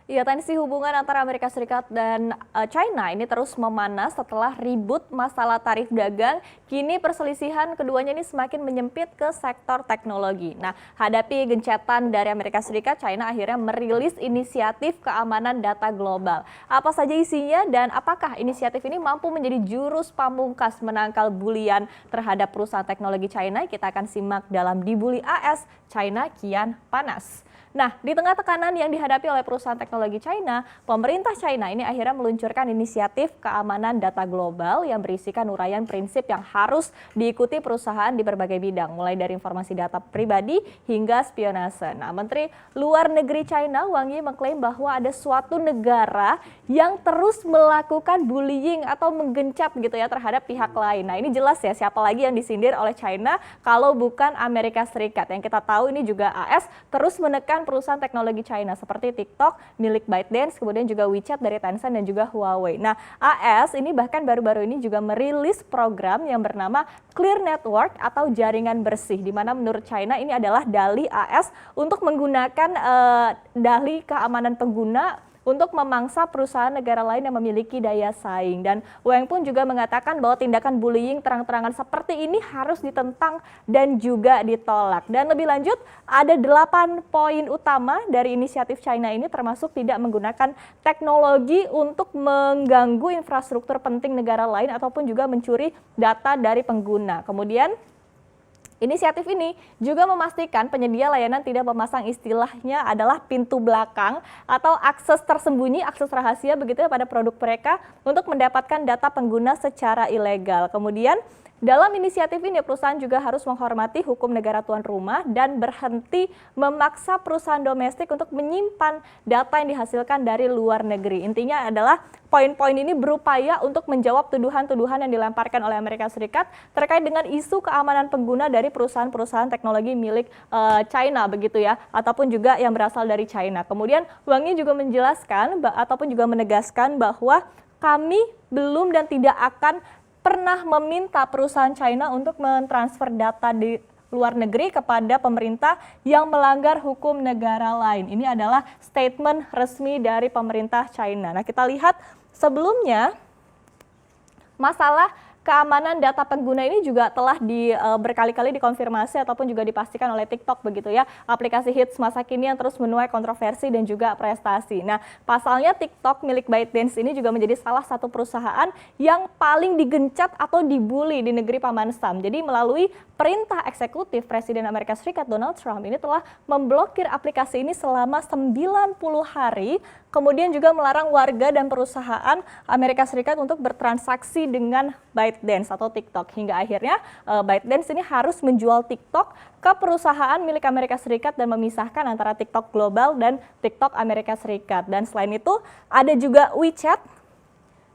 Ya, tensi hubungan antara Amerika Serikat dan China ini terus memanas setelah ribut masalah tarif dagang. Kini perselisihan keduanya ini semakin menyempit ke sektor teknologi. Nah, hadapi gencatan dari Amerika Serikat, China akhirnya merilis inisiatif keamanan data global. Apa saja isinya dan apakah inisiatif ini mampu menjadi jurus pamungkas menangkal bulian terhadap perusahaan teknologi China? Kita akan simak dalam Dibully AS, China kian panas. Nah, di tengah tekanan yang dihadapi oleh perusahaan teknologi China, pemerintah China ini akhirnya meluncurkan inisiatif keamanan data global yang berisikan uraian prinsip yang harus diikuti perusahaan di berbagai bidang, mulai dari informasi data pribadi hingga spionase. Nah, Menteri Luar Negeri China, Wang Yi, mengklaim bahwa ada suatu negara yang terus melakukan bullying atau menggencap gitu ya terhadap pihak lain. Nah, ini jelas ya siapa lagi yang disindir oleh China kalau bukan Amerika Serikat. Yang kita tahu ini juga AS terus menekan perusahaan teknologi China seperti TikTok milik ByteDance, kemudian juga WeChat dari Tencent dan juga Huawei. Nah, AS ini bahkan baru-baru ini juga merilis program yang bernama Clear Network atau jaringan bersih, di mana menurut China ini adalah dalih AS untuk menggunakan dalih keamanan pengguna untuk memangsa perusahaan negara lain yang memiliki daya saing. Dan Wang pun juga mengatakan bahwa tindakan bullying terang-terangan seperti ini harus ditentang dan juga ditolak. Dan lebih lanjut, ada 8 poin utama dari inisiatif China ini, termasuk tidak menggunakan teknologi untuk mengganggu infrastruktur penting negara lain ataupun juga mencuri data dari pengguna. Kemudian inisiatif ini juga memastikan penyedia layanan tidak memasang istilahnya adalah pintu belakang atau akses tersembunyi, akses rahasia begitu ya pada produk mereka untuk mendapatkan data pengguna secara ilegal. Kemudian dalam inisiatif ini perusahaan juga harus menghormati hukum negara tuan rumah dan berhenti memaksa perusahaan domestik untuk menyimpan data yang dihasilkan dari luar negeri. Intinya adalah poin-poin ini berupaya untuk menjawab tuduhan-tuduhan yang dilemparkan oleh Amerika Serikat terkait dengan isu keamanan pengguna dari perusahaan-perusahaan teknologi milik China begitu ya, ataupun juga yang berasal dari China. Kemudian Wang Yi juga menjelaskan ataupun juga menegaskan bahwa kami belum dan tidak akan pernah meminta perusahaan China untuk mentransfer data di luar negeri kepada pemerintah yang melanggar hukum negara lain. Ini adalah statement resmi dari pemerintah China. Nah, kita lihat sebelumnya masalah keamanan data pengguna ini juga telah berkali-kali dikonfirmasi ataupun juga dipastikan oleh TikTok begitu ya, aplikasi hits masa kini yang terus menuai kontroversi dan juga prestasi. Nah, pasalnya TikTok milik ByteDance ini juga menjadi salah satu perusahaan yang paling digencat atau dibully di negeri Paman Sam. Jadi melalui perintah eksekutif Presiden Amerika Serikat Donald Trump ini telah memblokir aplikasi ini selama 90 hari, kemudian juga melarang warga dan perusahaan Amerika Serikat untuk bertransaksi dengan ByteDance atau TikTok. Hingga akhirnya ByteDance ini harus menjual TikTok ke perusahaan milik Amerika Serikat dan memisahkan antara TikTok global dan TikTok Amerika Serikat. Dan selain itu ada juga WeChat.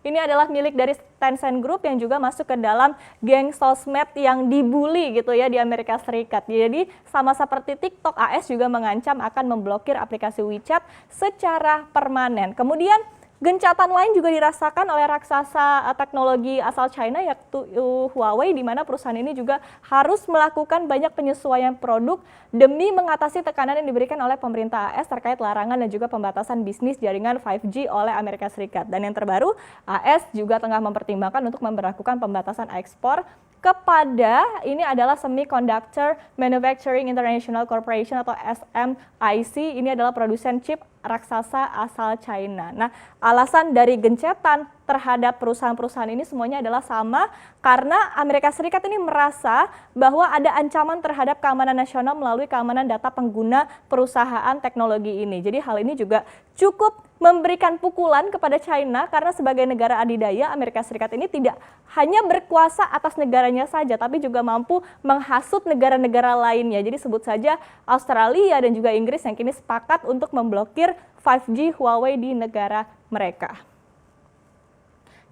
Ini adalah milik dari Tencent Group yang juga masuk ke dalam geng sosmed yang dibully gitu ya di Amerika Serikat. Jadi sama seperti TikTok, AS juga mengancam akan memblokir aplikasi WeChat secara permanen. Kemudian gencatan lain juga dirasakan oleh raksasa teknologi asal China yaitu Huawei, di mana perusahaan ini juga harus melakukan banyak penyesuaian produk demi mengatasi tekanan yang diberikan oleh pemerintah AS terkait larangan dan juga pembatasan bisnis jaringan 5G oleh Amerika Serikat. Dan yang terbaru, AS juga tengah mempertimbangkan untuk memberlakukan pembatasan ekspor kepada ini adalah Semiconductor Manufacturing International Corporation atau SMIC. Ini adalah produsen chip raksasa asal China. Nah, alasan dari gencatan terhadap perusahaan-perusahaan ini semuanya adalah sama karena Amerika Serikat ini merasa bahwa ada ancaman terhadap keamanan nasional melalui keamanan data pengguna perusahaan teknologi ini. Jadi hal ini juga cukup memberikan pukulan kepada China karena sebagai negara adidaya Amerika Serikat ini tidak hanya berkuasa atas negaranya saja tapi juga mampu menghasut negara-negara lainnya. Jadi sebut saja Australia dan juga Inggris yang kini sepakat untuk memblokir 5G Huawei di negara mereka.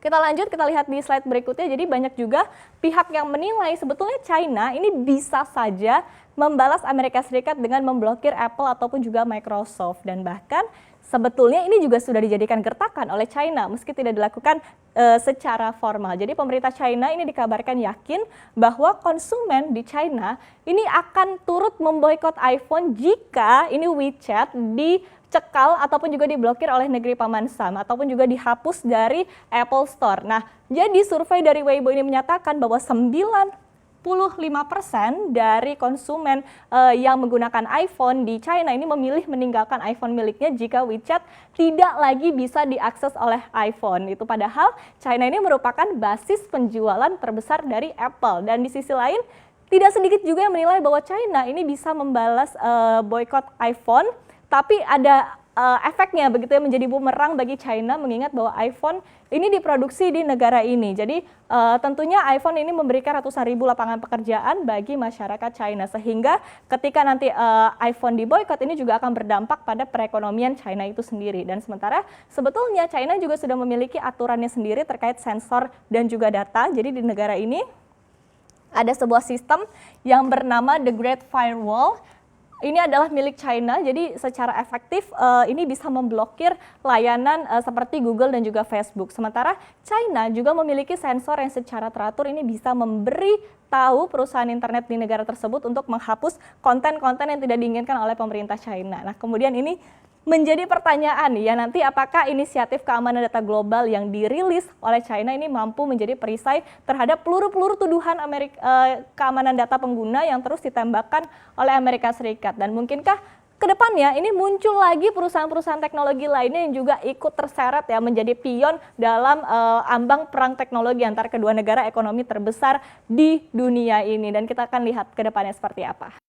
Kita lanjut, kita lihat di slide berikutnya. Jadi banyak juga pihak yang menilai sebetulnya China ini bisa saja membalas Amerika Serikat dengan memblokir Apple ataupun juga Microsoft. Dan bahkan sebetulnya ini juga sudah dijadikan gertakan oleh China meski tidak dilakukan secara formal. Jadi pemerintah China ini dikabarkan yakin bahwa konsumen di China ini akan turut memboikot iPhone jika ini WeChat dicekal ataupun juga diblokir oleh negeri Paman Sam ataupun juga dihapus dari Apple Store. Nah, jadi survei dari Weibo ini menyatakan bahwa 95% dari konsumen yang menggunakan iPhone di China ini memilih meninggalkan iPhone miliknya jika WeChat tidak lagi bisa diakses oleh iPhone. Itu padahal China ini merupakan basis penjualan terbesar dari Apple. Dan di sisi lain, tidak sedikit juga yang menilai bahwa China ini bisa membalas boykot iPhone, tapi ada efeknya begitu ya, menjadi bumerang bagi China mengingat bahwa iPhone ini diproduksi di negara ini. Jadi tentunya iPhone ini memberikan ratusan ribu lapangan pekerjaan bagi masyarakat China, sehingga ketika nanti iPhone diboykot ini juga akan berdampak pada perekonomian China itu sendiri. Dan sementara sebetulnya China juga sudah memiliki aturannya sendiri terkait sensor dan juga data. Jadi di negara ini ada sebuah sistem yang bernama The Great Firewall. Ini adalah milik China, jadi secara efektif ini bisa memblokir layanan seperti Google dan juga Facebook. Sementara China juga memiliki sensor yang secara teratur ini bisa memberi tahu perusahaan internet di negara tersebut untuk menghapus konten-konten yang tidak diinginkan oleh pemerintah China. Nah, kemudian ini menjadi pertanyaan ya, nanti apakah inisiatif keamanan data global yang dirilis oleh China ini mampu menjadi perisai terhadap peluru-peluru tuduhan keamanan data pengguna yang terus ditembakkan oleh Amerika Serikat, dan mungkinkah ke depannya ini muncul lagi perusahaan-perusahaan teknologi lainnya yang juga ikut terseret ya menjadi pion dalam ambang perang teknologi antara kedua negara ekonomi terbesar di dunia ini, dan kita akan lihat ke depannya seperti apa.